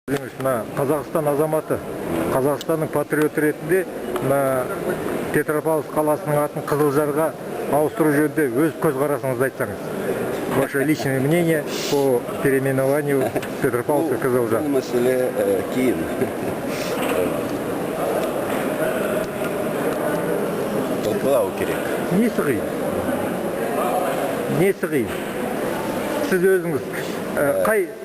Мына Қазақстан азаматы, Қазақстанның патриоты ретінде мына Петропавловск қаласының атын Қызылжарға ауыстыру жөнінде өз көзқарасыңызды айтсаңыз. Ваше личное мнение по переименованию Петропавловска Қызылжар. Бұл мәселе кейін. Талқылау керек. Несі қиын? Несі қиын? Сіз өзіңіз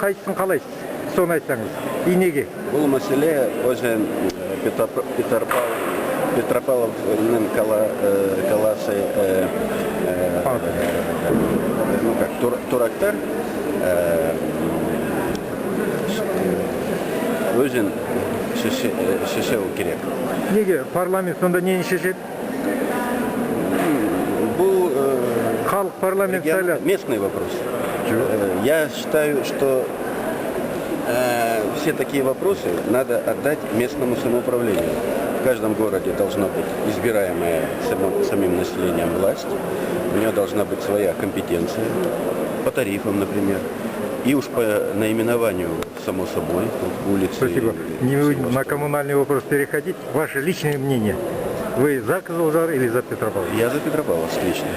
қайсысын қалайсыз? Соны айтсаңыз. И неге? Бұл мәселе өзі Петропавловның қаласы турактар өзін шешеу керек. Неге? Парламент сонда нені шешеді? Бұл Халық парламент сайлады. местный вопрос. Я считаю, что все такие вопросы надо отдать местному самоуправлению. В каждом городе должна быть избираемая самим населением власть. У нее должна быть своя компетенция по тарифам, например. И уж по наименованию, само собой, улицы. Спасибо. Не будем на коммунальный вопрос переходить. Ваше личное мнение. Вы за Қызылжар или за Петропавловск? Я за Петропавловск лично.